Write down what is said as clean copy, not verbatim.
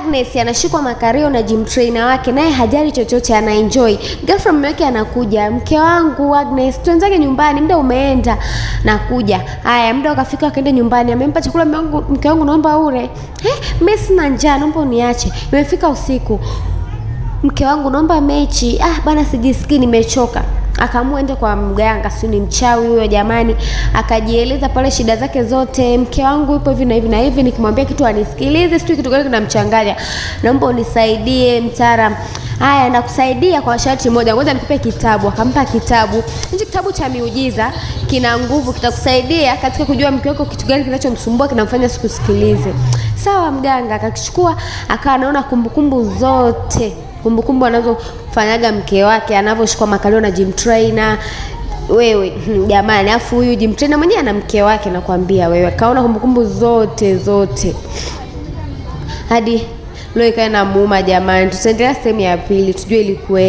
Agnes anashikwa makario na gym trainer wake, naye hajali chochote, ana enjoy. Girlfriend wake anakuja, mke wangu Agnes, tuanzake nyumbani, muda umeenda. Nakuja. Haya, muda ukafika, akaenda nyumbani, amempa chakula mke wangu, naomba ule. Mimi sina njaa, naomba uniache. Imefika usiku. Mke wangu, naomba mechi. Bana sijisikii, nimechoka. Akaamua ende kwa mganga, si ni mchawi huyo jamani. Akajieleza pale shida zake zote. Mke wangu yupo hivi na hivi na hivi, nikimwambia kitu anisikilize, sio kitu gani kinamchanganya. Naomba unisaidie mtaalamu. Haya, nakusaidia kwa sharti moja. Ngoja nikupe kitabu. Akampa kitabu. Hicho kitabu cha miujiza kina nguvu, kitakusaidia katika kujua mke wako kitu gani kinachomsumbua, kinamfanya sikusikilize. Sawa mganga. Akakichukua, akawa anaona kumbukumbu zote. Kumbukumbu anazofanyaga mke wake anavyoshikwa makalio na gym trainer. Wewe jamani, afu huyu gym trainer mwenyewe ana mke wake, nakwambia wewe. Kaona kumbukumbu zote. Hadi leo ikae na muuma jamani. Tutaendelea sehemu ya pili tujue ilikuwaje.